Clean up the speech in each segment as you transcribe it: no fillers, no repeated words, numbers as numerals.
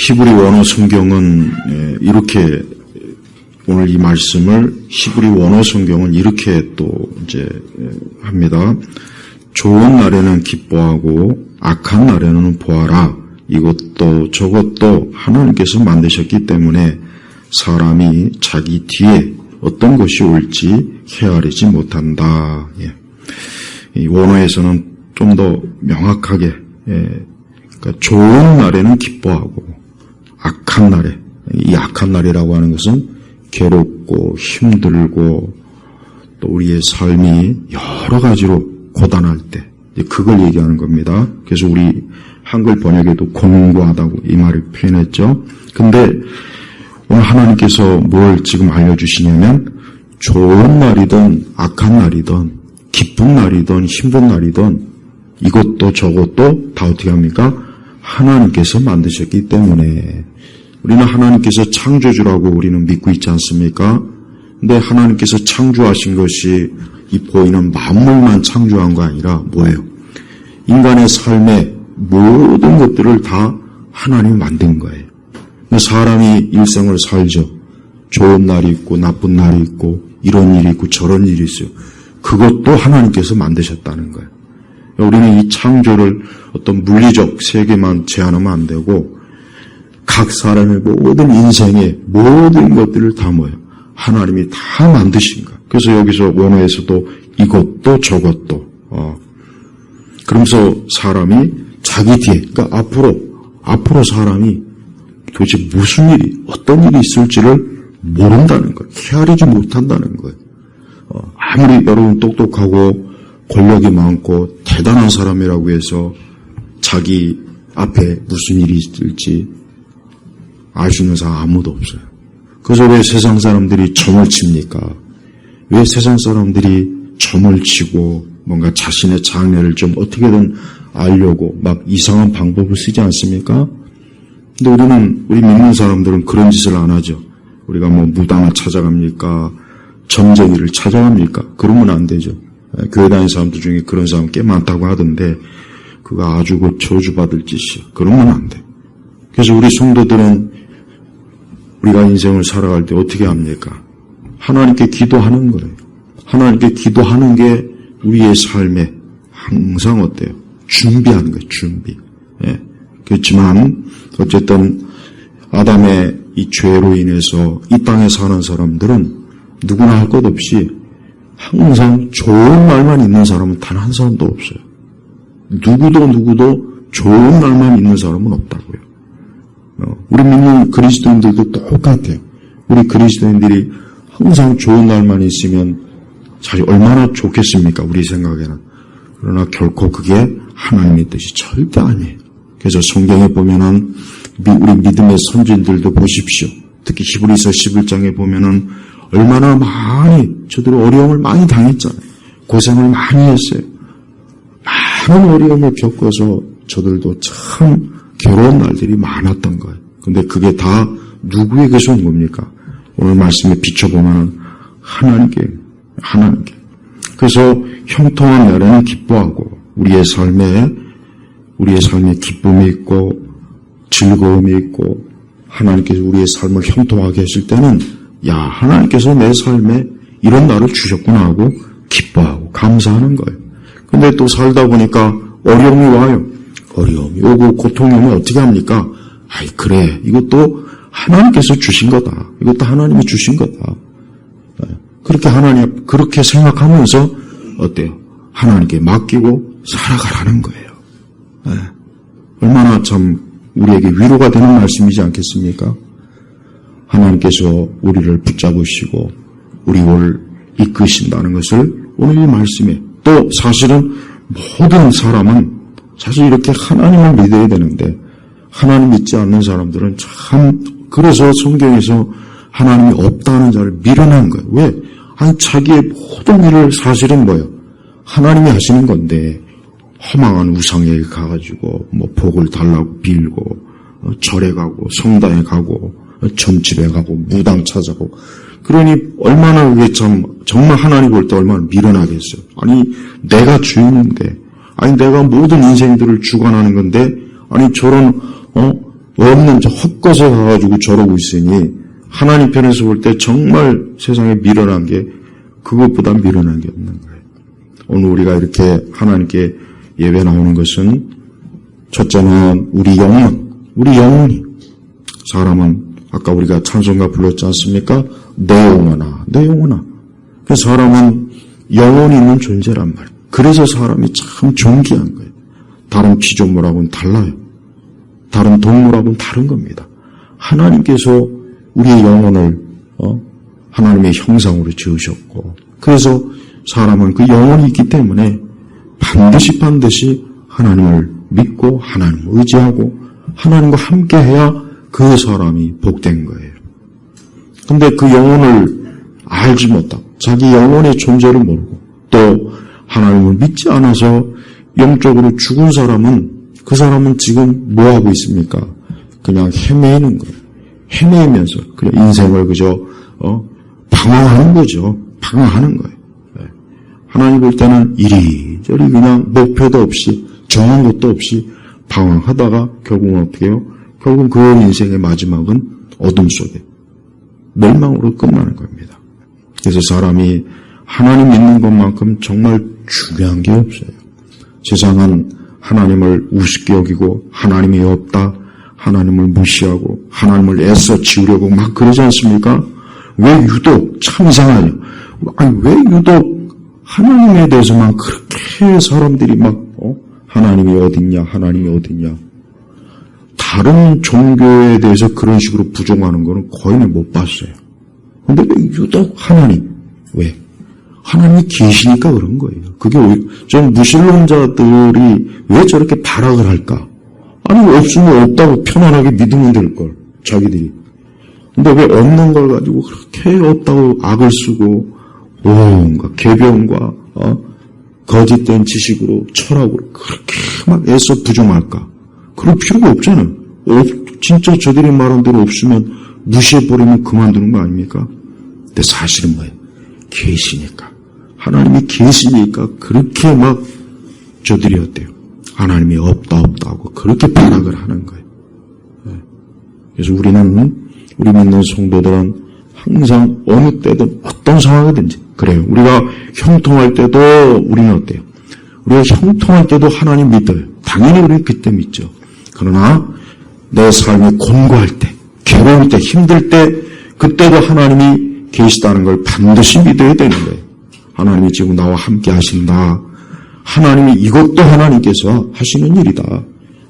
히브리 원어 성경은 이렇게 오늘 이 말씀을 히브리 원어 성경은 이렇게 또 이제 합니다. 좋은 날에는 기뻐하고 악한 날에는 보아라. 이것도 저것도 하나님께서 만드셨기 때문에 사람이 자기 뒤에 어떤 것이 올지 헤아리지 못한다. 이 원어에서는 좀 더 명확하게 그러니까 좋은 날에는 기뻐하고 악한 날에, 이 악한 날이라고 하는 것은 괴롭고 힘들고 또 우리의 삶이 여러 가지로 고단할 때 그걸 얘기하는 겁니다. 그래서 우리 한글 번역에도 공고하다고 이 말을 표현했죠. 근데 오늘 하나님께서 뭘 지금 알려주시냐면 좋은 날이든 악한 날이든 기쁜 날이든 힘든 날이든 이것도 저것도 다 어떻게 합니까? 하나님께서 만드셨기 때문에 우리는 하나님께서 창조주라고 우리는 믿고 있지 않습니까? 근데 하나님께서 창조하신 것이 이 보이는 만물만 창조한 거 아니라 뭐예요? 인간의 삶의 모든 것들을 다 하나님이 만든 거예요. 사람이 일생을 살죠. 좋은 날이 있고 나쁜 날이 있고 이런 일이 있고 저런 일이 있어요. 그것도 하나님께서 만드셨다는 거예요. 우리는 이 창조를 어떤 물리적 세계만 제한하면 안 되고 각 사람의 모든 인생의 모든 것들을 다 뭐예요? 하나님이 다 만드신 거예요. 그래서 여기서 원어에서도 이것도 저것도 그러면서 사람이 자기 뒤에 그러니까 앞으로 사람이 도대체 무슨 일이 어떤 일이 있을지를 모른다는 거예요. 헤아리지 못한다는 거예요. 아무리 여러분 똑똑하고 권력이 많고 대단한 사람이라고 해서 자기 앞에 무슨 일이 있을지 알 수 있는 사람 아무도 없어요. 그래서 왜 세상 사람들이 점을 칩니까? 왜 세상 사람들이 점을 치고 뭔가 자신의 장래를 좀 어떻게든 알려고 막 이상한 방법을 쓰지 않습니까? 근데 우리 믿는 사람들은 그런 짓을 안 하죠. 우리가 뭐 무당을 찾아갑니까? 점쟁이를 찾아갑니까? 그러면 안 되죠. 교회 다니는 사람들 중에 그런 사람 꽤 많다고 하던데 그거 아주 저주받을 짓이에요. 그러면 안 돼. 그래서 우리 성도들은 우리가 인생을 살아갈 때 어떻게 합니까? 하나님께 기도하는 거예요. 하나님께 기도하는 게 우리의 삶에 항상 어때요? 준비하는 거예요. 준비. 예. 그렇지만 어쨌든 아담의 이 죄로 인해서 이 땅에 사는 사람들은 누구나 할 것 없이 항상 좋은 날만 있는 사람은 단 한 사람도 없어요. 누구도 좋은 날만 있는 사람은 없다고요. 우리 믿는 그리스도인들도 똑같아요. 우리 그리스도인들이 항상 좋은 날만 있으면 사실 얼마나 좋겠습니까? 우리 생각에는. 그러나 결코 그게 하나님의 뜻이 절대 아니에요. 그래서 성경에 보면은 우리 믿음의 선진들도 보십시오. 특히 히브리서 11장에 보면은 얼마나 많이 저들이 어려움을 많이 당했잖아요. 고생을 많이 했어요. 많은 어려움을 겪어서 저들도 참 괴로운 날들이 많았던 거예요. 근데 그게 다 누구에게서 온 겁니까? 오늘 말씀에 비춰보면 하나님께. 그래서 형통한 날에는 기뻐하고 우리의 삶에 기쁨이 있고 즐거움이 있고 하나님께서 우리의 삶을 형통하게 했을 때는 야, 하나님께서 내 삶에 이런 날을 주셨구나 하고 기뻐하고 감사하는 거예요. 근데 또 살다 보니까 어려움이 와요. 어려움이 오고 고통이 오면 어떻게 합니까? 아이, 그래. 이것도 하나님께서 주신 거다. 이것도 하나님이 주신 거다. 그렇게 생각하면서 어때요? 하나님께 맡기고 살아가라는 거예요. 얼마나 참 우리에게 위로가 되는 말씀이지 않겠습니까? 하나님께서 우리를 붙잡으시고 우리를 이끄신다는 것을 오늘 이 말씀에 또 사실은 모든 사람은 사실 이렇게 하나님을 믿어야 되는데 하나님 믿지 않는 사람들은 참 그래서 성경에서 하나님이 없다는 자를 밀어낸 거예요. 왜? 아니 자기의 모든 일을 사실은 뭐예요? 하나님이 하시는 건데 허망한 우상에 가가지고 뭐 복을 달라고 빌고 절에 가고 성당에 가고 점집에 가고 무당 찾아가고 그러니 얼마나 그게 참 정말 하나님 볼 때 얼마나 미련하겠어요. 아니 내가 주인인데 아니 내가 모든 인생들을 주관하는 건데 아니 저런 없는 저 헛것에 가가지고 저러고 있으니 하나님 편에서 볼 때 정말 세상에 미련한 게 그것보다 미련한 게 없는 거예요. 오늘 우리가 이렇게 하나님께 예배 나오는 것은 첫째는 우리 영혼이 사람은 아까 우리가 찬송가 불렀지 않습니까? 내 영혼아. 그래서 사람은 영혼이 있는 존재란 말이에요. 그래서 사람이 참 존귀한 거예요. 다른 피조물하고는 달라요. 다른 동물하고는 다른 겁니다. 하나님께서 우리의 영혼을 하나님의 형상으로 지으셨고 그래서 사람은 그 영혼이 있기 때문에 반드시 하나님을 믿고 하나님을 의지하고 하나님과 함께해야 그 사람이 복된 거예요. 근데 그 영혼을 알지 못하고 자기 영혼의 존재를 모르고 또 하나님을 믿지 않아서 영적으로 죽은 사람은 그 사람은 지금 뭐하고 있습니까? 그냥 헤매는 거예요. 헤매면서 그냥 인생을 그저 방황하는 거죠. 방황하는 거예요. 하나님 볼 때는 이리저리 그냥 목표도 없이 정한 것도 없이 방황하다가 결국은 어떻게 해요? 결국은 그 인생의 마지막은 어둠 속에 멸망으로 끝나는 겁니다. 그래서 사람이 하나님 믿는 것만큼 정말 중요한 게 없어요. 세상은 하나님을 우습게 여기고 하나님이 없다, 하나님을 무시하고 하나님을 애써 지우려고 막 그러지 않습니까? 왜 유독 참 이상하냐? 아니 왜 유독 하나님에 대해서만 그렇게 사람들이 막 하나님이 어딨냐, 하나님이 어딨냐? 다른 종교에 대해서 그런 식으로 부정하는 거는 거의 못 봤어요. 근데 왜 유독 하나님? 왜? 하나님이 계시니까 그런 거예요. 그게 전 무신론자들이 왜 저렇게 발악을 할까? 아니 없으면 없다고 편안하게 믿으면 될 걸 자기들이. 근데 왜 없는 걸 가지고 그렇게 없다고 악을 쓰고 온갖 개병과 거짓된 지식으로 철학으로 그렇게 막 애써 부정할까? 그럴 필요가 없잖아요. 진짜 저들이 말한 대로 없으면 무시해버리면 그만두는 거 아닙니까? 근데 사실은 뭐예요? 계시니까. 하나님이 계시니까 그렇게 막 저들이 어때요? 하나님이 없다고 그렇게 반악을 하는 거예요. 그래서 우리 믿는 성도들은 항상 어느 때든 어떤 상황이든지 그래요. 우리가 형통할 때도 우리는 어때요? 우리가 형통할 때도 하나님 믿어요. 당연히 우리는 그때 믿죠. 그러나 내 삶이 곤고할 때, 괴로울 때, 힘들 때 그때도 하나님이 계시다는 걸 반드시 믿어야 되는 거예요. 하나님이 지금 나와 함께 하신다. 하나님이 이것도 하나님께서 하시는 일이다.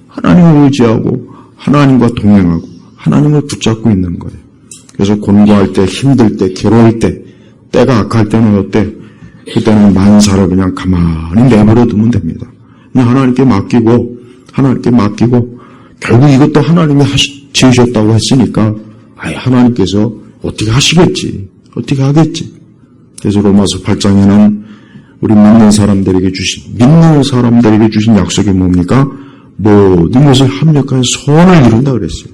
하나님을 의지하고 하나님과 동행하고 하나님을 붙잡고 있는 거예요. 그래서 곤고할 때, 힘들 때, 괴로울 때, 때가 악할 때는 어때? 그때는 만사를 그냥 가만히 내버려 두면 됩니다. 그냥 하나님께 맡기고 결국 이것도 하나님이 지으셨다고 했으니까 하나님께서 어떻게 하시겠지. 어떻게 하겠지. 그래서 로마서 8장에는 우리 믿는 사람들에게 주신 약속이 뭡니까? 모든 것을 합력하여 선을 이룬다 그랬어요.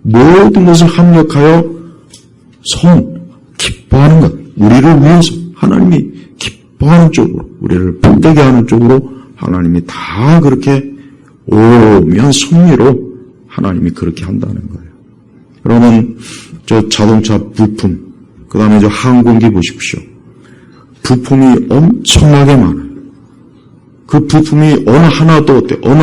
모든 것을 합력하여 기뻐하는 것. 우리를 위해서 하나님이 기뻐하는 쪽으로, 우리를 복되게 하는 쪽으로 하나님이 다 그렇게 오면 섭리로 하나님이 그렇게 한다는 거예요. 여러분, 저 자동차 부품, 그 다음에 저 항공기 보십시오. 부품이 엄청나게 많아요. 그 부품이 어느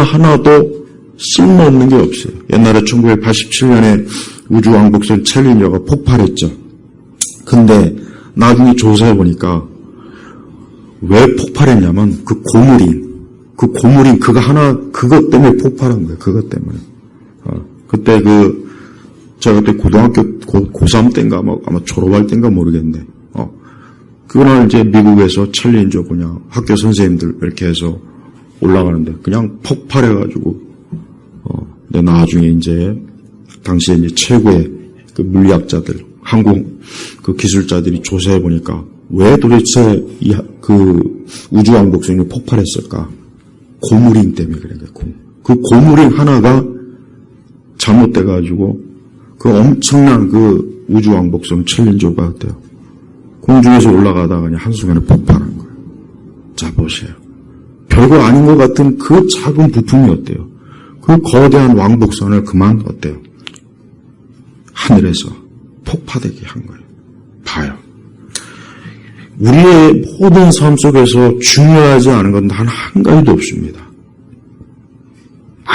하나도 쓸모없는 게 없어요. 옛날에 1987년에 우주왕복선 챌린저가 폭발했죠. 근데 나중에 조사해보니까 왜 폭발했냐면 그 고무린 그것 때문에 폭발한 거예요. 그것 때문에. 그때 제가 그때 고등학교 고3 때인가 아마 졸업할 때인가 모르겠네. 그날 이제 미국에서 챌린저 그냥 학교 선생님들 이렇게 해서 올라가는데 그냥 폭발해가지고, 근데 나중에 이제 당시에 이제 최고의 그 물리학자들, 그 기술자들이 조사해보니까 왜 도대체 그 우주왕복선이 폭발했을까? 고무링 때문에 그런 거예요. 그 고무링 하나가 잘못돼가지고 그 엄청난 그 우주왕복선 챌린저가 어때요? 공중에서 올라가다가 그냥 한순간에 폭발한 거예요. 자, 보세요. 별거 아닌 것 같은 그 작은 부품이 어때요? 그 그 거대한 왕복선을 그만 어때요? 하늘에서 폭파되게 한 거예요. 봐요. 우리의 모든 삶 속에서 중요하지 않은 건 단 한 가지도 없습니다.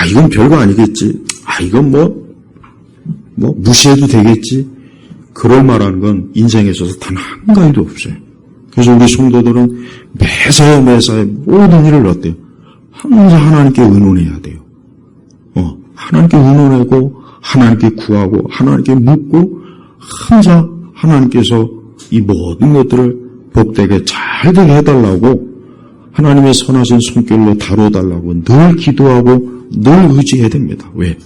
이건 별거 아니겠지. 이건 무시해도 되겠지. 그럴 만한 건 인생에 있어서 단 한 가지도 없어요. 그래서 우리 성도들은 매사에 모든 일을 어때요? 항상 하나님께 의논해야 돼요. 하나님께 의논하고, 하나님께 구하고, 하나님께 묻고, 항상 하나님께서 이 모든 것들을 복되게 잘 되게 해달라고, 하나님의 선하신 손길로 다뤄달라고 늘 기도하고 늘 의지해야 됩니다. 왜?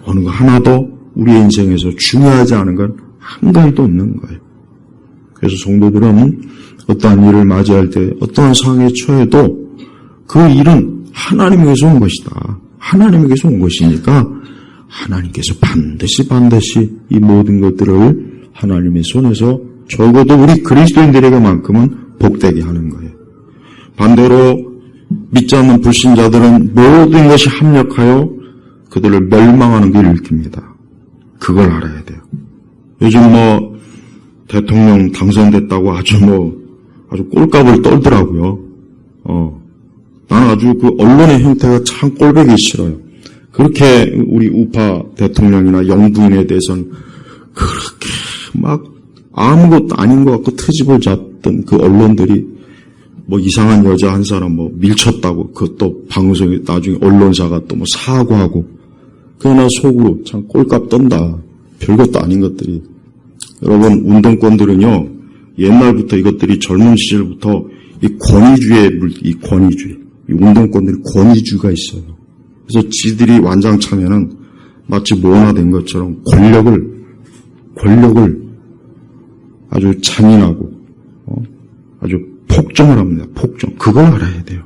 어느 거 하나도 우리의 인생에서 중요하지 않은 건 한 가지도 없는 거예요. 그래서 성도들은 어떠한 일을 맞이할 때 어떠한 상황에 처해도 그 일은 하나님에게서 온 것이다. 하나님에게서 온 것이니까 하나님께서 반드시 이 모든 것들을 하나님의 손에서 적어도 우리 그리스도인들에게만큼은 복되게 하는 거예요. 반대로 믿지 않는 불신자들은 모든 것이 합력하여 그들을 멸망하는 길 일으킵니다. 그걸 알아야 돼요. 요즘 대통령 당선됐다고 아주 꼴값을 떨더라고요. 나는 아주 그 언론의 형태가 참 꼴보기 싫어요. 그렇게 우리 우파 대통령이나 영부인에 대해서는 그렇게 아무것도 아닌 것 같고 트집을 잡던 그 언론들이 이상한 여자 한 사람 밀쳤다고 그것도 방송에 나중에 언론사가 또 사과하고 그러나 속으로 참 꼴값 떤다. 별것도 아닌 것들이. 여러분 운동권들은요 옛날부터 이것들이 젊은 시절부터 이 권위주의 이 운동권들이 권위주의가 있어요. 그래서 지들이 완장 차면은 마치 모나된 것처럼 권력을 아주 잔인하고 아주 폭정을 합니다. 폭정. 그걸 알아야 돼요.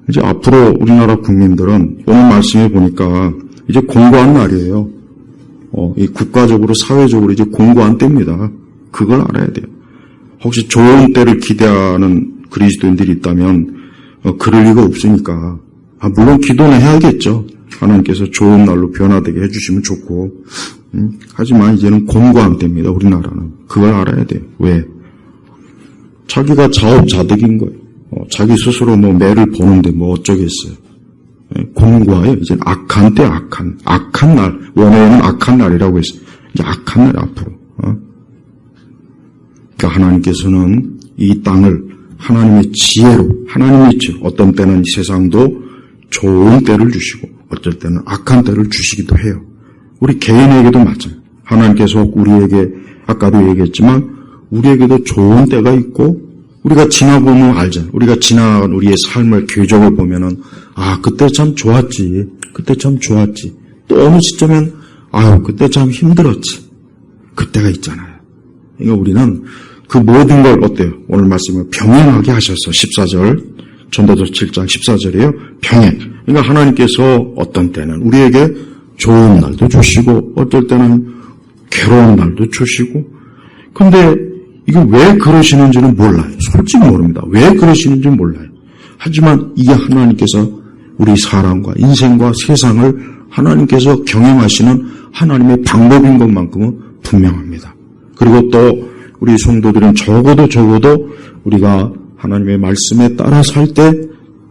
이제 앞으로 우리나라 국민들은 오늘 말씀해 보니까 이제 공고한 날이에요. 이 국가적으로 사회적으로 이제 공고한 때입니다. 그걸 알아야 돼요. 혹시 좋은 때를 기대하는 그리스도인들이 있다면 그럴 리가 없으니까 물론 기도는 해야겠죠. 하나님께서 좋은 날로 변화되게 해주시면 좋고 하지만 이제는 공고한 때입니다. 우리나라는. 그걸 알아야 돼요. 왜? 자기가 자업자득인 거예요. 자기 스스로 매를 보는데 어쩌겠어요. 공고해요. 이제 악한 때 악한 날. 원어에는 악한 날이라고 했어요. 이제 악한 날 앞으로. 그러니까 하나님께서는 이 땅을 하나님의 지혜로 어떤 때는 세상도 좋은 때를 주시고 어쩔 때는 악한 때를 주시기도 해요. 우리 개인에게도 마찬가지예요. 하나님께서 우리에게 아까도 얘기했지만 우리에게도 좋은 때가 있고 우리가 지나보면 알잖아요. 우리가 지나간 우리의 삶의 궤적을 보면은 그때 참 좋았지. 또 어느 시점엔 그때 참 힘들었지. 그때가 있잖아요. 그러니까 우리는 그 모든 걸 어때요? 오늘 말씀을 병행하게 하셔서 14절 전도서 7장 14절이에요. 병행. 그러니까 하나님께서 어떤 때는 우리에게 좋은 날도 주시고 어떨 때는 괴로운 날도 주시고 근데 이게 왜 그러시는지는 몰라요. 솔직히 모릅니다. 왜 그러시는지 몰라요. 하지만 이게 하나님께서 우리 사람과 인생과 세상을 하나님께서 경영하시는 하나님의 방법인 것만큼은 분명합니다. 그리고 또 우리 성도들은 적어도 우리가 하나님의 말씀에 따라 살 때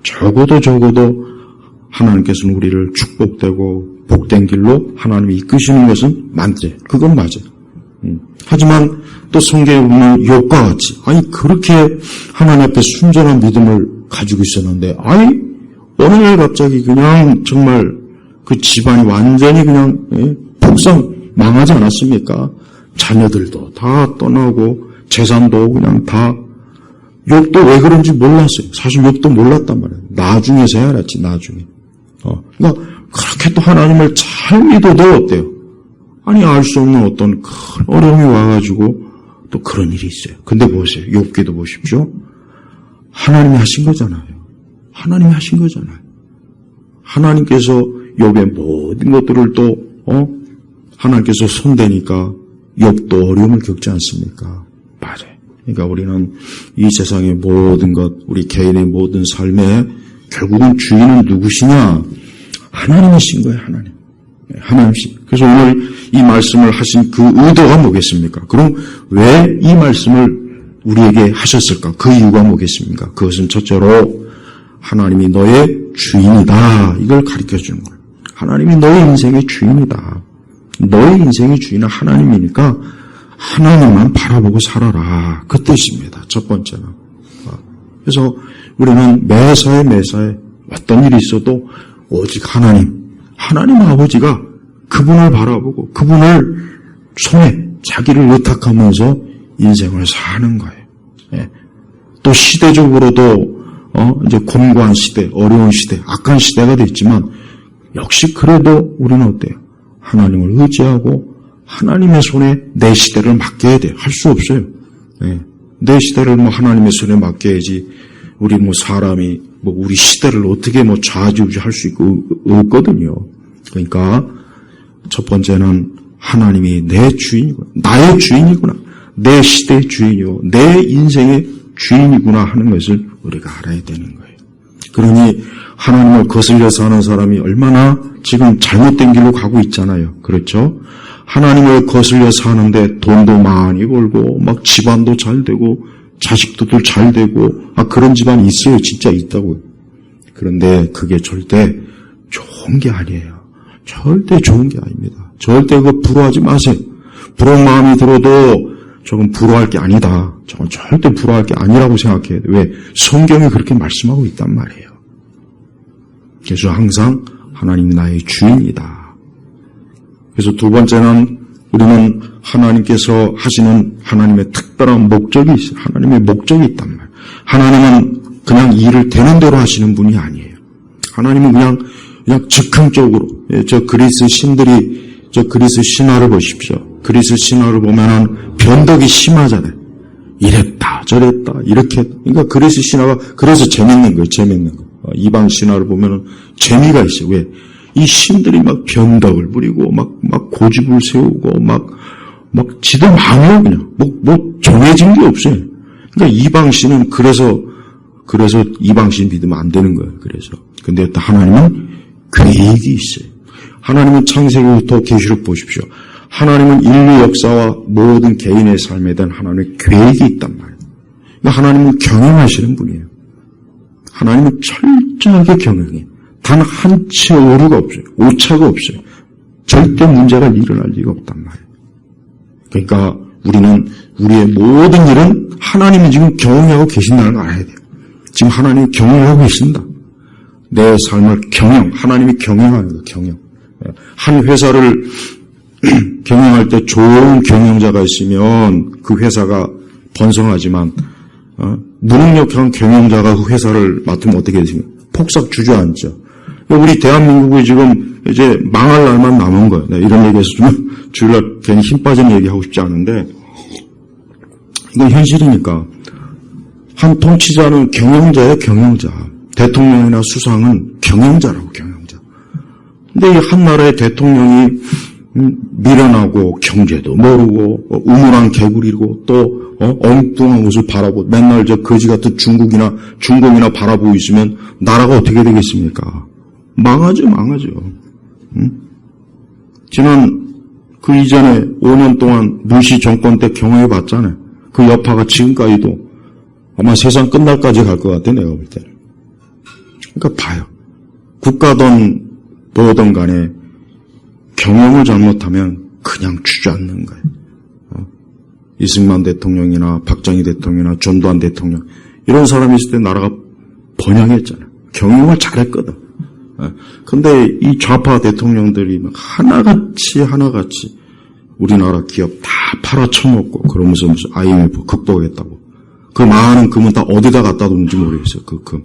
적어도 하나님께서는 우리를 축복되고 복된 길로 하나님이 이끄시는 것은 맞지. 그건 맞아요. 하지만 또 성경에 보면 욥과 같이 그렇게 하나님 앞에 순전한 믿음을 가지고 있었는데 어느 날 갑자기 그냥 정말 그 집안이 완전히 그냥 망하지 않았습니까? 자녀들도 다 떠나고 재산도 그냥 다 욥도 왜 그런지 몰랐어요. 사실 욥도 몰랐단 말이에요. 나중에서야 알았지. 나중에. 그러니까 그렇게 또 하나님을 잘 믿어도 어때요? 알 수 없는 어떤 큰 어려움이 와가지고 또 그런 일이 있어요. 근데 보세요. 욥기도 보십시오. 하나님이 하신 거잖아요. 하나님께서 욥의 모든 것들을 또 하나님께서 손대니까 욥도 어려움을 겪지 않습니까? 맞아요. 그러니까 우리는 이 세상의 모든 것, 우리 개인의 모든 삶에 결국은 주인은 누구시냐? 하나님이신 거예요, 하나님. 하나님이신. 그래서 오늘 이 말씀을 하신 그 의도가 뭐겠습니까? 그럼 왜 이 말씀을 우리에게 하셨을까? 그 이유가 뭐겠습니까? 그것은 첫째로 하나님이 너의 주인이다. 이걸 가르쳐 주는 거예요. 하나님이 너의 인생의 주인이다. 너의 인생의 주인은 하나님이니까 하나님만 바라보고 살아라. 그 뜻입니다. 첫 번째는. 그래서 우리는 매사에 어떤 일이 있어도 오직 하나님 아버지가 그분을 바라보고 그분을 손에 자기를 의탁하면서 인생을 사는 거예요. 예. 또 시대적으로도 이제 곤고한 시대, 어려운 시대, 악한 시대가 됐지만 역시 그래도 우리는 어때요? 하나님을 의지하고 하나님의 손에 내 시대를 맡겨야 돼요. 할 수 없어요. 예. 내 시대를 하나님의 손에 맡겨야지 우리 사람이 우리 시대를 어떻게 좌지우지할 수 있고 없거든요. 그러니까 첫 번째는 하나님이 내 주인이구나, 나의 주인이구나, 내 시대의 주인이요, 내 인생의 주인이구나 하는 것을 우리가 알아야 되는 거예요. 그러니 하나님을 거슬려 사는 사람이 얼마나 지금 잘못된 길로 가고 있잖아요. 그렇죠? 하나님을 거슬려 사는데 돈도 많이 벌고 집안도 잘 되고 자식들도 잘 되고 그런 집안이 있어요. 진짜 있다고요. 그런데 그게 절대 좋은 게 아니에요. 절대 좋은 게 아닙니다. 절대 그거 부러워하지 마세요. 부러운 마음이 들어도 저건 부러워할 게 아니다. 저건 절대 부러워할 게 아니라고 생각해야 돼. 왜? 성경이 그렇게 말씀하고 있단 말이에요. 그래서 항상 하나님이 나의 주인이다. 그래서 두 번째는 우리는 하나님께서 하시는 하나님의 특별한 목적이 있어요. 하나님의 목적이 있단 말이에요. 하나님은 그냥 일을 되는 대로 하시는 분이 아니에요. 하나님은 그냥 즉흥적으로, 저 그리스 신들이 저 그리스 신화를 보십시오. 그리스 신화를 보면은 변덕이 심하잖아요. 이랬다 저랬다 이렇게. 그러니까 그리스 신화가 그래서 재밌는 거예요. 재밌는 거. 이방 신화를 보면은 재미가 있어요. 왜? 이 신들이 변덕을 부리고 고집을 세우고 지도 망해요. 그냥 정해진 게 없어요. 그러니까 이방 신은 그래서 이방 신 믿으면 안 되는 거예요. 그래서 근데 하나님은 계획이 있어요. 하나님은 창세기부터 계시록 보십시오. 하나님은 인류 역사와 모든 개인의 삶에 대한 하나님의 계획이 있단 말이에요. 그러니까 하나님은 경영하시는 분이에요. 하나님은 철저하게 경영해요. 단 한 치의 오류가 없어요. 오차가 없어요. 절대 문제가 일어날 리가 없단 말이에요. 그러니까 우리는 우리의 모든 일은 하나님이 지금 경영하고 계신다는 걸 알아야 돼요. 지금 하나님이 경영하고 계신다. 내 삶을 하나님이 경영하는 거예요. 경영. 한 회사를 경영할 때 좋은 경영자가 있으면 그 회사가 번성하지만 무능력한 경영자가 그 회사를 맡으면 어떻게 되십니까? 폭삭 주저앉죠. 우리 대한민국이 지금 이제 망할 날만 남은 거예요. 이런 얘기해서 좀 주일날 괜히 힘 빠진 얘기하고 싶지 않은데 이건 현실이니까. 한 통치자는 경영자예요. 경영자. 대통령이나 수상은 경영자라고. 경영자. 근데 이 한 나라의 대통령이 미련하고 경제도 모르고 우물한 개구리고 또 엉뚱한 곳을 바라보고 맨날 저 거지 같은 중공이나 바라보고 있으면 나라가 어떻게 되겠습니까? 망하죠. 응? 지난 그 이전에 5년 동안 문시 정권 때 경험해 봤잖아요. 그 여파가 지금까지도 아마 세상 끝날까지 갈 것 같아, 내가 볼 때는. 그러니까 봐요. 국가든 뭐든 간에 경영을 잘못하면 그냥 주저앉는 거예요. 이승만 대통령이나 박정희 대통령이나 전두환 대통령 이런 사람이 있을 때 나라가 번영했잖아요. 경영을 잘했거든. 근데 이 좌파 대통령들이 하나같이 우리나라 기업 다 팔아쳐먹고 그러면서 무슨 IMF 극복했다고. 그 많은 금은 다 어디다 갖다 뒀는지 모르겠어요. 그 금.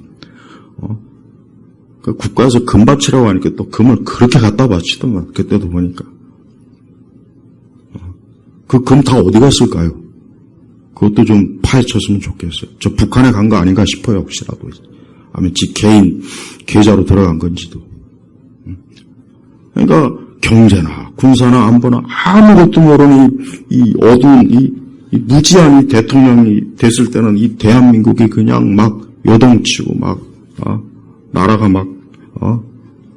그 국가에서 금 바치라고 하니까 또 금을 그렇게 갖다 바치더만. 그때도 보니까. 그 금 다 어디 갔을까요? 그것도 좀 파헤쳤으면 좋겠어요. 저 북한에 간 거 아닌가 싶어요. 혹시라도. 아니면 지 개인 계좌로 들어간 건지도. 그러니까 경제나 군사나 안보나 아무것도 모르는 이 어두운 이 무지한 이 대통령이 됐을 때는 이 대한민국이 그냥 막 요동치고 막 나라가 막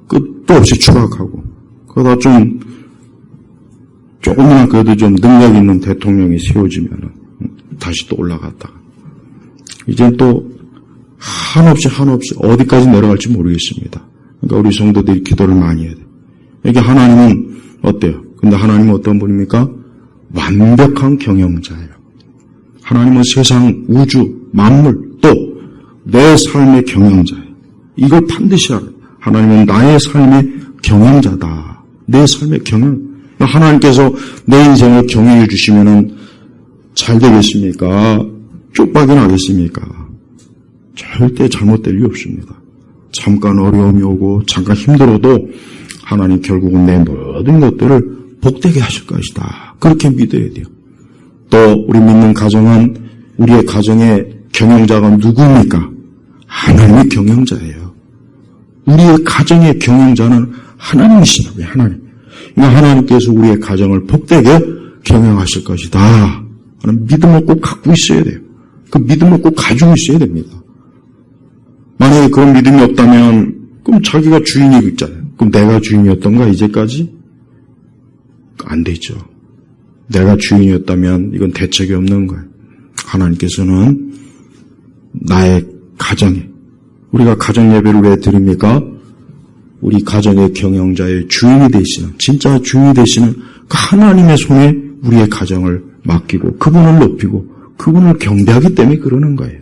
끝도 없이 추락하고 그러다 조금이나 그래도 좀 능력 있는 대통령이 세워지면 다시 또 올라갔다가 이제 또 한없이 어디까지 내려갈지 모르겠습니다. 그러니까 우리 성도들이 기도를 많이 해야 돼요. 이게 하나님은 어때요? 근데 하나님은 어떤 분입니까? 완벽한 경영자예요. 하나님은 세상, 우주, 만물, 또 내 삶의 경영자예요. 이걸 반드시 알아요. 하나님은 나의 삶의 경영자다. 내 삶의 경영. 하나님께서 내 인생을 경영해 주시면은 잘 되겠습니까? 쪽박이 나겠습니까? 절대 잘못될 리 없습니다. 잠깐 어려움이 오고 잠깐 힘들어도 하나님 결국은 내 모든 것들을 복되게 하실 것이다. 그렇게 믿어야 돼요. 또 우리 믿는 가정은 우리의 가정의 경영자가 누구입니까? 하나님의 경영자예요. 우리의 가정의 경영자는 하나님이시라고요. 하나님. 그러니까 하나님께서 우리의 가정을 복되게 경영하실 것이다 하는 믿음을 꼭 갖고 있어야 돼요. 그 믿음을 꼭 가지고 있어야 됩니다. 만약에 그런 믿음이 없다면 그럼 자기가 주인이 있잖아요. 그럼 내가 주인이었던가 이제까지? 안 되죠. 내가 주인이었다면 이건 대책이 없는 거예요. 하나님께서는 나의 가정에 우리가 가정 예배를 왜 드립니까? 우리 가정의 경영자의 주인이 되시는 진짜 주인이 되시는 그 하나님의 손에 우리의 가정을 맡기고 그분을 높이고 그분을 경배하기 때문에 그러는 거예요.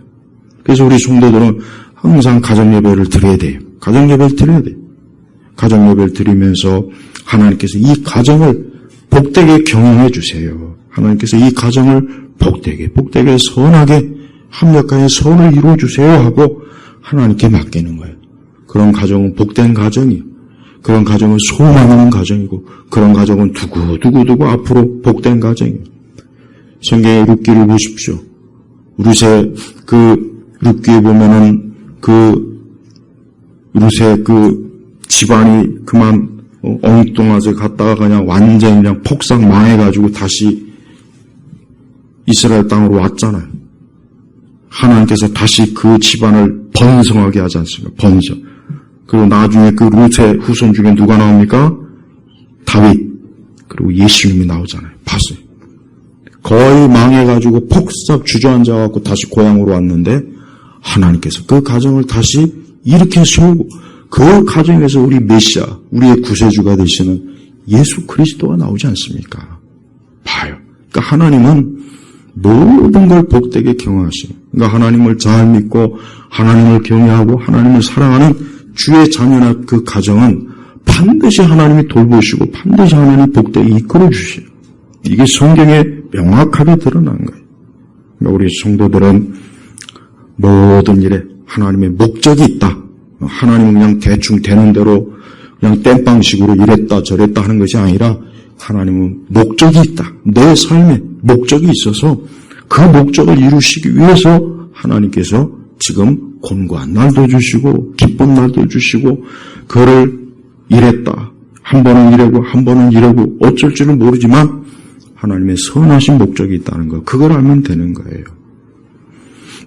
그래서 우리 성도들은 항상 가정 예배를 드려야 돼요. 가정 예배를 드려야 돼요. 가정 예배를 드리면서 하나님께서 이 가정을 복되게 경영해 주세요. 하나님께서 이 가정을 복되게 선하게 합력하여 선을 이루어 주세요 하고 하나님께 맡기는 거예요. 그런 가정은 복된 가정이에요. 그런 가정은 소망하는 가정이고 그런 가정은 두고두고 앞으로 복된 가정이에요. 성경의 룻기를 보십시오. 룻의 룻기에 보면은 룻의 집안이 그만 엉뚱하게 갔다가 그냥 완전히 그냥 폭삭 망해가지고 다시 이스라엘 땅으로 왔잖아요. 하나님께서 다시 그 집안을 번성하게 하지 않습니까? 번성. 그리고 나중에 그 룻의 후손 중에 누가 나옵니까? 다윗. 그리고 예수님이 나오잖아요. 봤어요. 거의 망해가지고 폭삭 주저앉아갖고 다시 고향으로 왔는데 하나님께서 그 가정을 다시 일으켜 세우고 그 가정에서 우리 메시아, 우리의 구세주가 되시는 예수 그리스도가 나오지 않습니까? 봐요. 그러니까 하나님은 모든 걸 복되게 경영하시는, 그러니까 하나님을 잘 믿고 하나님을 경외하고 하나님을 사랑하는 주의 자녀나 그 가정은 반드시 하나님이 돌보시고 반드시 하나님이 복되게 이끌어 주시요. 이게 성경에 명확하게 드러난 거예요. 그러니까 우리 성도들은 모든 일에 하나님의 목적이 있다. 하나님은 그냥 대충 되는 대로 그냥 땜빵식으로 이랬다 저랬다 하는 것이 아니라 하나님은 목적이 있다. 내 삶에 목적이 있어서 그 목적을 이루시기 위해서 하나님께서 지금 곤고한 날도 주시고 기쁜 날도 주시고 그를 이랬다. 한 번은 이러고 한 번은 이러고 어쩔 줄은 모르지만 하나님의 선하신 목적이 있다는 거. 그걸 알면 되는 거예요.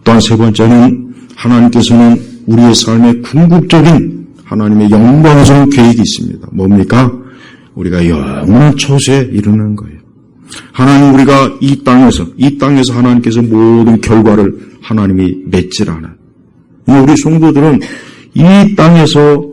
또한 세 번째는 하나님께서는 우리의 삶에 궁극적인 하나님의 영광스러운 계획이 있습니다. 뭡니까? 우리가 영원한 처소에 이르는 거예요. 하나님 우리가 이 땅에서 하나님께서 모든 결과를 하나님이 맺질 않아요. 우리 성도들은 이 땅에서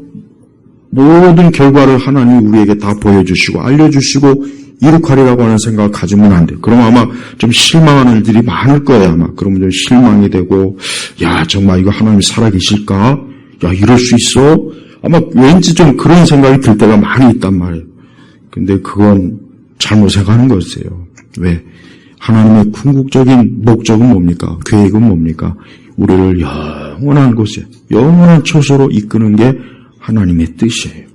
모든 결과를 하나님이 우리에게 다 보여주시고 알려주시고 이룩하리라고 하는 생각을 가지면 안 돼요. 그럼 아마 좀 실망하는 일들이 많을 거예요. 아마 그러면 좀 실망이 되고 야 정말 이거 하나님이 살아계실까? 야 이럴 수 있어? 아마 왠지 좀 그런 생각이 들 때가 많이 있단 말이에요. 근데 그건 잘못 생각하는 것이에요. 왜? 하나님의 궁극적인 목적은 뭡니까? 계획은 뭡니까? 우리를 영원한 곳에 영원한 처소로 이끄는 게 하나님의 뜻이에요.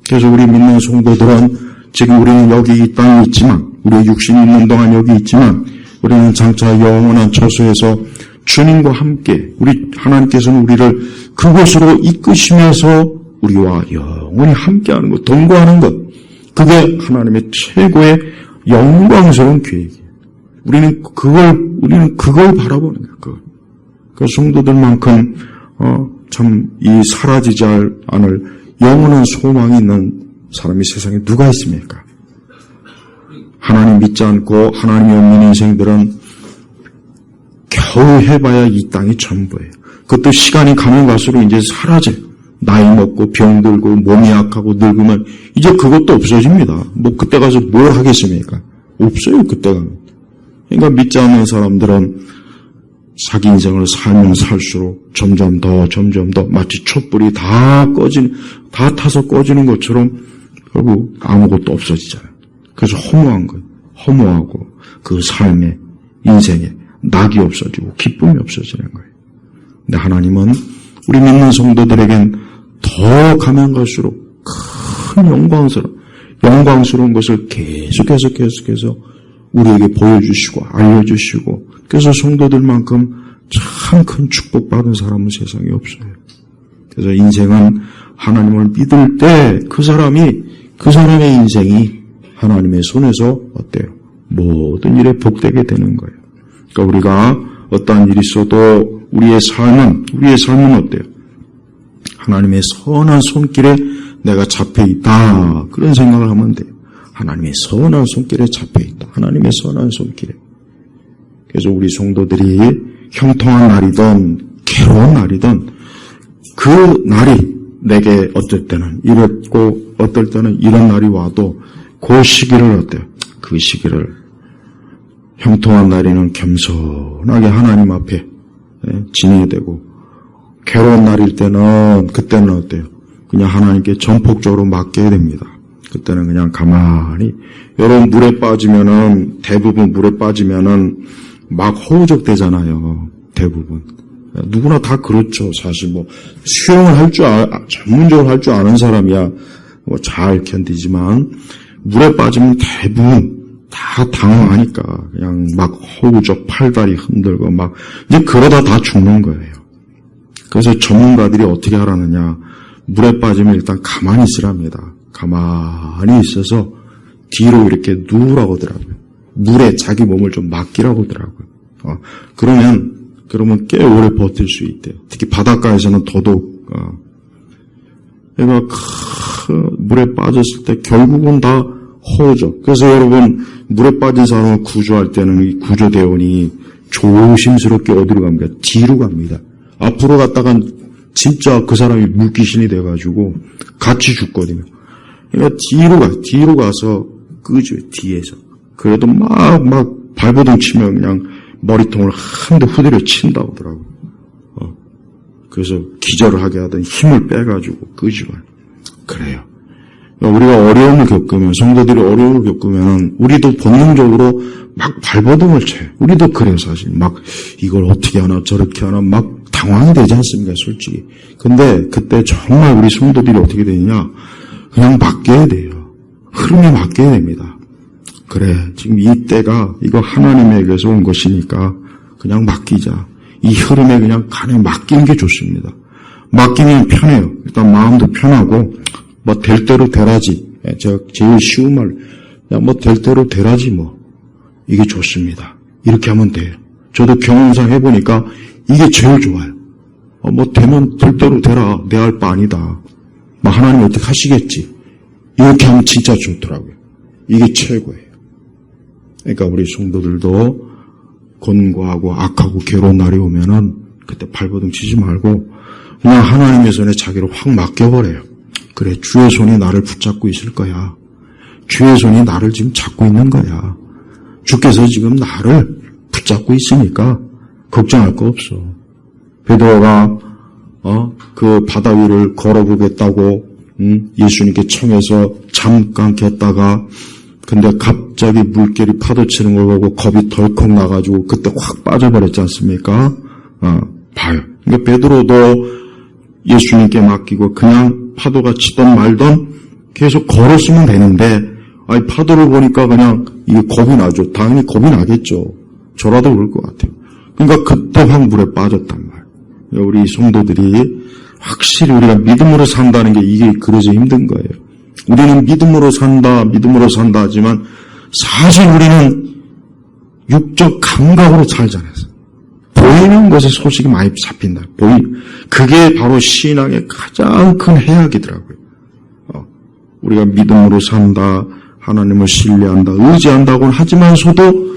그래서 우리 믿는 성도들은 지금 우리는 여기 이 땅에 있지만 우리의 육신이 있는 동안 여기 있지만 우리는 장차 영원한 처소에서 주님과 함께 우리 하나님께서는 우리를 그곳으로 이끄시면서 우리와 영원히 함께하는 것, 동거하는 것, 그게 하나님의 최고의 영광스러운 계획이에요. 우리는 그걸 바라보는 거예요. 그 성도들만큼 참 이 사라지지 않을 영원한 소망이 있는 사람이 세상에 누가 있습니까? 하나님 믿지 않고 하나님이 없는 인생들은 겨우 해봐야 이 땅이 전부예요. 그것도 시간이 가면 갈수록 이제 사라져요. 나이 먹고 병들고 몸이 약하고 늙으면 이제 그것도 없어집니다. 뭐 그때 가서 뭘 하겠습니까? 없어요, 그때 가면. 그러니까 믿지 않는 사람들은 자기 인생을 살면 살수록 점점 더 마치 촛불이 다 타서 꺼지는 것처럼 결국 아무것도 없어지잖아요. 그래서 허무한 거예요. 허무하고 그 삶에, 인생에 낙이 없어지고 기쁨이 없어지는 거예요. 근데 하나님은 우리 믿는 성도들에겐 더 가면 갈수록 큰 영광스러운 것을 계속해서 우리에게 보여주시고 알려주시고, 그래서 성도들만큼 참 큰 축복받은 사람은 세상에 없어요. 그래서 인생은 하나님을 믿을 때 그 사람의 인생이 하나님의 손에서 어때요? 모든 일에 복되게 되는 거예요. 그러니까 우리가 어떠한 일이 있어도 우리의 삶은 어때요? 하나님의 선한 손길에 내가 잡혀 있다. 그런 생각을 하면 돼요. 하나님의 선한 손길에 잡혀 있다. 하나님의 선한 손길에. 그래서 우리 성도들이 형통한 날이든 괴로운 날이든 그 날이 내게 어떨 때는 이랬고 어떨 때는 이런 날이 와도 그 시기를 어때요? 그 시기를 형통한 날에는 겸손하게 하나님 앞에 지내야 되고, 괴로운 날일 때는 그때는 어때요? 그냥 하나님께 전폭적으로 맡겨야 됩니다. 그때는 그냥 가만히, 여러분 대부분 물에 빠지면은 막 허우적대잖아요. 대부분. 누구나 다 그렇죠. 사실 뭐 수영을 전문적으로 할 줄 아는 사람이야 뭐 잘 견디지만, 물에 빠지면 대부분 다 당황하니까 그냥 막 허우적 팔다리 흔들고 막 이제 그러다 다 죽는 거예요. 그래서 전문가들이 어떻게 하라느냐, 물에 빠지면 일단 가만히 있으랍니다. 가만히 있어서 뒤로 이렇게 누우라고 하더라고요. 물에 자기 몸을 좀 맡기라고 하더라고요. 그러면 꽤 오래 버틸 수 있대요. 특히 바닷가에서는 더더욱. 그러니까 물에 빠졌을 때 결국은 다 허우적. 그래서 여러분, 물에 빠진 사람을 구조할 때는 이 구조대원이 조심스럽게 어디로 갑니까? 뒤로 갑니다. 앞으로 갔다간 진짜 그 사람이 물귀신이 돼가지고 같이 죽거든요. 그러니까 뒤로 가서 끄줘요, 뒤에서. 그래도 막 발버둥 치면 그냥 머리통을 한 대 후드려 친다고 하더라고요. 그래서 기절을 하게 하던 힘을 빼가지고 끄집어요. 그래요. 우리가 어려움을 겪으면, 성도들이 어려움을 겪으면 우리도 본능적으로 막 발버둥을 쳐요. 우리도 그래요, 사실. 막 이걸 어떻게 하나 저렇게 하나 막 당황이 되지 않습니까, 솔직히. 근데 그때 정말 우리 성도들이 어떻게 되느냐, 그냥 맡겨야 돼요. 흐름에 맡겨야 됩니다. 그래, 지금 이 때가 이거 하나님에게서 온 것이니까 그냥 맡기자. 이 흐름에 그냥 간에 맡기는 게 좋습니다. 맡기면 편해요. 일단 마음도 편하고, 뭐 될 대로 되라지. 제가 제일 쉬운 말, 그냥 뭐 될 대로 되라지 뭐. 이게 좋습니다. 이렇게 하면 돼요. 저도 경험상 해보니까 이게 제일 좋아요. 뭐 되면 될 대로 되라. 내 할 바 아니다. 뭐 하나님 어떻게 하시겠지. 이렇게 하면 진짜 좋더라고요. 이게 최고예요. 그러니까 우리 성도들도 곤고하고 악하고 괴로운 날이 오면은 그때 발버둥 치지 말고 그냥 하나님의 손에 자기를 확 맡겨버려요. 그래, 주의 손이 나를 붙잡고 있을 거야. 주의 손이 나를 지금 잡고 있는 거야. 주께서 지금 나를 붙잡고 있으니까 걱정할 거 없어. 베드로가 그 바다 위를 걸어보겠다고 예수님께 청해서 잠깐 겼다가, 근데 갑자기 물결이 파도치는 걸 보고 겁이 덜컥 나가지고 그때 확 빠져버렸지 않습니까? 봐요. 그러니까 베드로도 예수님께 맡기고 그냥 파도가 치던 말던 계속 걸었으면 되는데, 파도를 보니까 그냥 이게 겁이 나죠. 당연히 겁이 나겠죠. 저라도 그럴 것 같아요. 그러니까 그때 확 물에 빠졌단 말이에요. 우리 성도들이 확실히 우리가 믿음으로 산다는 게 이게 그래서 힘든 거예요. 우리는 믿음으로 산다 하지만 사실 우리는 육적 감각으로 살잖아요. 보이는 것에 소식이 많이 잡힌다. 그게 바로 신앙의 가장 큰 해악이더라고요. 우리가 믿음으로 산다, 하나님을 신뢰한다, 의지한다고는 하지만서도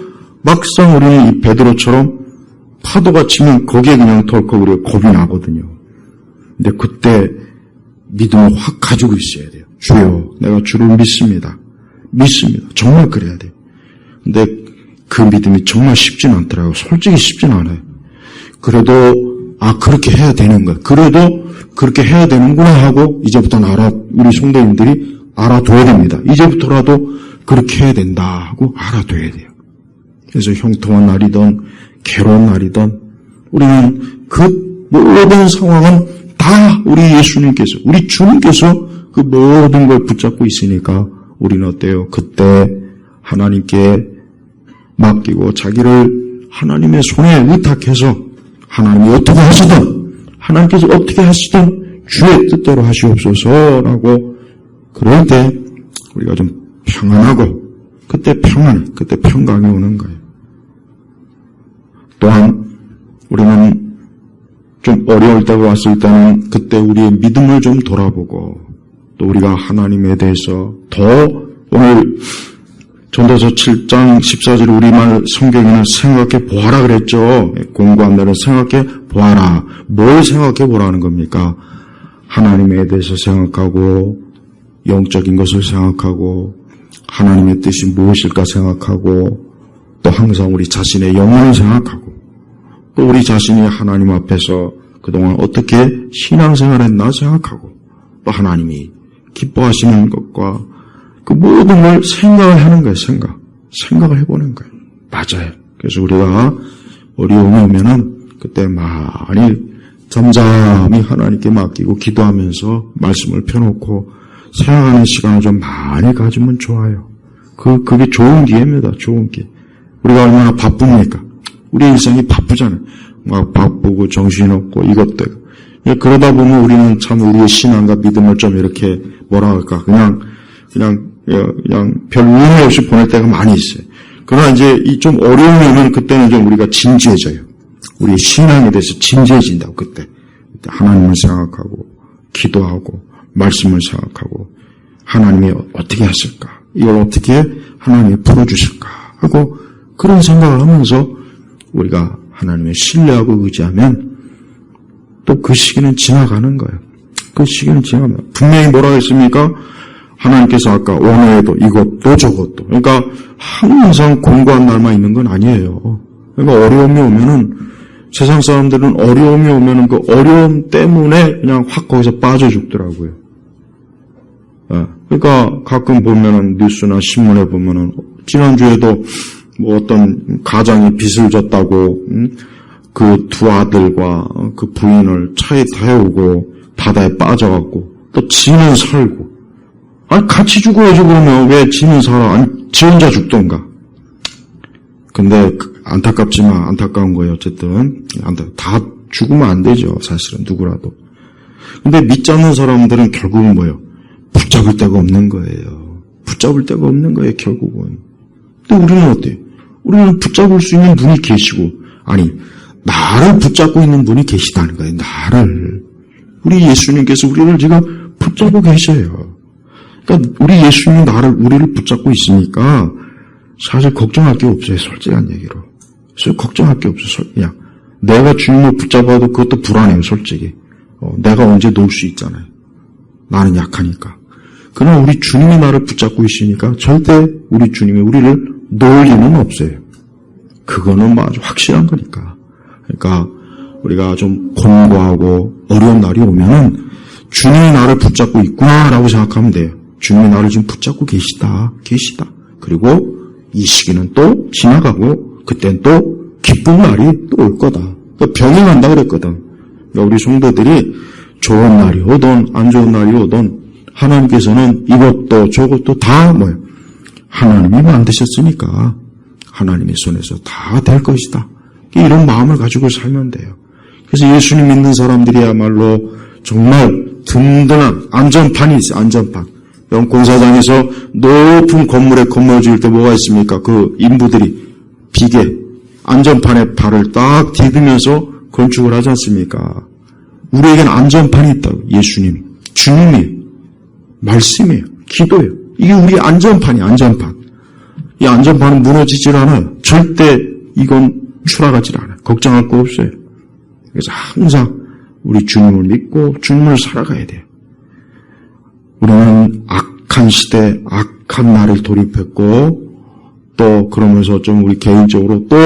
막상 우리는 이 베드로처럼 파도가 치면 거기에 그냥 덜컥 우리가 겁이 나거든요. 근데 그때 믿음을 확 가지고 있어야 돼요. 주여, 내가 주를 믿습니다. 믿습니다. 정말 그래야 돼요. 근데 그 믿음이 정말 쉽진 않더라고요. 솔직히 쉽진 않아요. 그래도 그렇게 해야 되는 거야. 그래도 그렇게 해야 되는구나 하고 이제부터는 우리 성도님들이 알아둬야 됩니다. 이제부터라도 그렇게 해야 된다 하고 알아둬야 돼요. 그래서 형통한 날이든 괴로운 날이든 우리는 그 모든 상황은 다 우리 예수님께서, 우리 주님께서 그 모든 걸 붙잡고 있으니까 우리는 어때요? 그때 하나님께 맡기고 자기를 하나님의 손에 의탁해서 하나님이 어떻게 하시든, 하나님께서 어떻게 하시든 주의 뜻대로 하시옵소서라고 그럴 때 우리가 좀 평안하고 그때 평강이 오는 거예요. 또한 우리는 좀 어려울 때가 왔을 때는 그때 우리의 믿음을 좀 돌아보고 또 우리가 하나님에 대해서 더 오늘 전도서 7장 14절 우리말 성경에는 생각해 보아라 그랬죠. 공부한 날은 생각해 보아라. 뭘 생각해 보라는 겁니까? 하나님에 대해서 생각하고 영적인 것을 생각하고 하나님의 뜻이 무엇일까 생각하고 또 항상 우리 자신의 영혼을 생각하고 또 우리 자신이 하나님 앞에서 그동안 어떻게 신앙생활했나 생각하고 또 하나님이 기뻐하시는 것과 그 모든 걸 생각을 하는 거예요. 생각을 해보는 거예요. 맞아요. 그래서 우리가 어려움이 오면은 그때 많이 잠잠히 하나님께 맡기고 기도하면서 말씀을 펴놓고 생각하는 시간을 좀 많이 가지면 좋아요. 그게 좋은 기회입니다. 좋은 기회. 우리가 얼마나 바쁩니까? 우리 일상이 바쁘잖아요. 막 바쁘고 정신없고 이것도. 그러다 보면 우리는 참 우리의 신앙과 믿음을 좀 이렇게 뭐라 할까. 그냥 별 의미 없이 보낼 때가 많이 있어요. 그러나 이제 이 좀 어려움이 오면 그때는 좀 우리가 진지해져요. 우리의 신앙에 대해서 진지해진다고 그때 하나님을 생각하고 기도하고 말씀을 생각하고 하나님이 어떻게 하실까? 이걸 어떻게 하나님이 풀어주실까? 하고 그런 생각을 하면서 우리가 하나님의 신뢰하고 의지하면 또 그 시기는 지나가는 거예요. 그 시기는 지나갑니다. 분명히 뭐라고 했습니까? 하나님께서 아까 원어에도 이것도 저것도. 그러니까 항상 공고한 날만 있는 건 아니에요. 그러니까 어려움이 오면은 세상 사람들은 어려움이 오면은 그 어려움 때문에 그냥 확 거기서 빠져 죽더라고요. 그러니까 가끔 보면은 뉴스나 신문에 보면은 지난주에도 뭐 어떤 가장이 빚을 졌다고 그 두 아들과 그 부인을 차에 태우고 바다에 빠져갖고 또 지는 살고 아니 같이 죽어야지 그러면 왜 지는 살아? 아니 지 혼자 죽던가. 근데 안타깝지만 안타까운 거예요. 어쨌든 다 죽으면 안 되죠. 사실은 누구라도. 근데 믿지 않는 사람들은 결국은 뭐예요? 붙잡을 데가 없는 거예요. 붙잡을 데가 없는 거예요. 결국은. 근데 우리는 어때요? 우리는 붙잡을 수 있는 분이 계시고 아니 나를 붙잡고 있는 분이 계시다는 거예요. 나를. 우리 예수님께서 우리를 지금 붙잡고 계셔요. 그러니까 우리 예수님이 우리를 붙잡고 있으니까 사실 걱정할 게 없어요. 솔직한 얘기로. 그래서 걱정할 게 없어요. 그냥 내가 주님을 붙잡아도 그것도 불안해요. 솔직히. 내가 언제 놓을 수 있잖아요. 나는 약하니까. 그러나 우리 주님이 나를 붙잡고 있으니까 절대 우리 주님이 우리를 놓을 리는 없어요. 그거는 아주 확실한 거니까. 그러니까 우리가 좀 곤고하고 어려운 날이 오면은 주님이 나를 붙잡고 있구나라고 생각하면 돼요. 주님이 나를 지금 붙잡고 계시다. 그리고 이 시기는 또 지나가고 그땐 또 기쁜 날이 또 올 거다. 그러니까 병행한다 그랬거든. 그러니까 우리 성도들이 좋은 날이 오든 안 좋은 날이 오든 하나님께서는 이것도 저것도 다 뭐예요? 하나님이 만드셨으니까 하나님의 손에서 다 될 것이다. 이런 마음을 가지고 살면 돼요. 그래서 예수님 믿는 사람들이야말로 정말 든든한 안전판이 있어요. 안전판. 공사장에서 높은 건물에 건물 지을 때 뭐가 있습니까? 그 인부들이 비계, 안전판에 발을 딱 디디면서 건축을 하지 않습니까? 우리에겐 안전판이 있다고. 예수님, 주님이 말씀이에요. 기도예요. 이게 우리 안전판이에요. 안전판. 이 안전판은 무너지질 않아요. 절대 이건 추락하질 않아요. 걱정할 거 없어요. 그래서 항상 우리 주님을 믿고 주님을 살아가야 돼요. 우리는 악한 시대, 악한 날을 돌입했고 또 그러면서 좀 우리 개인적으로 또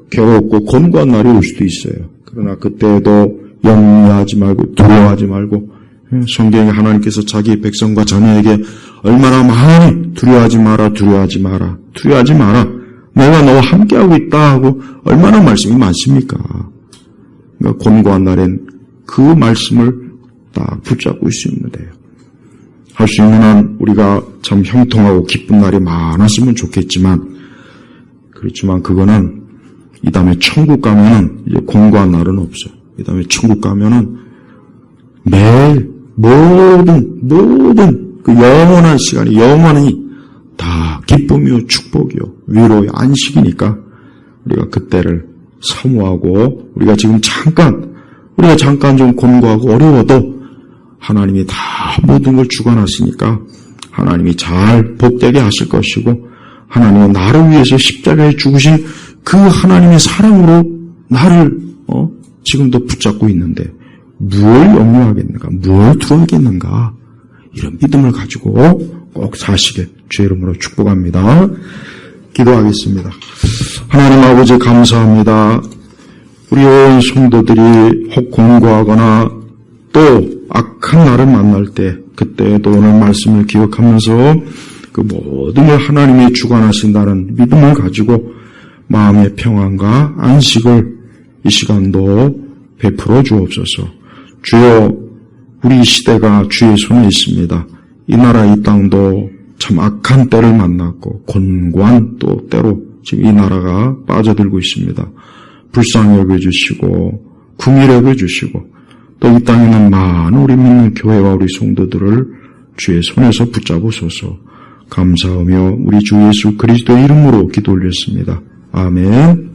괴롭고 곤고한 날이 올 수도 있어요. 그러나 그때에도 염려하지 말고 두려워하지 말고 성경에 하나님께서 자기 백성과 자녀에게 얼마나 많이 두려워하지 마라, 두려워하지 마라, 두려워하지 마라. 내가 너와 함께하고 있다 하고 얼마나 말씀이 많습니까? 그러니까 곤고한 날엔 그 말씀을 딱 붙잡고 있으면 돼요. 할 수 있는 한 우리가 참 형통하고 기쁜 날이 많았으면 좋겠지만 그렇지만 그거는 이 다음에 천국 가면은 이제 곤고한 날은 없어요. 이 다음에 천국 가면은 매일 모든 그 영원한 시간이 영원히 다 기쁨이요 축복이요 위로요 안식이니까 우리가 그때를 사모하고 우리가 잠깐 좀 곤고하고 어려워도 하나님이 다 모든 걸 주관하시니까 하나님이 잘 복되게 하실 것이고 하나님은 나를 위해서 십자가에 죽으신 그 하나님의 사랑으로 나를 지금도 붙잡고 있는데 무엇을 염려하겠는가? 무엇을 두려워하겠는가? 이런 믿음을 가지고 꼭 사시게 주의 이름으로 축복합니다. 기도하겠습니다. 하나님 아버지 감사합니다. 우리 온 성도들이 혹 곤고하거나 또 악한 날을 만날 때 그때도 오늘 말씀을 기억하면서 그 모든 걸 하나님이 주관하신다는 믿음을 가지고 마음의 평안과 안식을 이 시간도 베풀어 주옵소서. 주여 우리 시대가 주의 손에 있습니다. 이 나라 이 땅도 참 악한 때를 만났고 곤고한 또 때로 지금 이 나라가 빠져들고 있습니다. 불쌍히 여겨주시고 긍휼히 여겨주시고 또 이 땅에 있는 많은 우리 믿는 교회와 우리 성도들을 주의 손에서 붙잡으소서. 감사하며 우리 주 예수 그리스도의 이름으로 기도 올렸습니다. 아멘.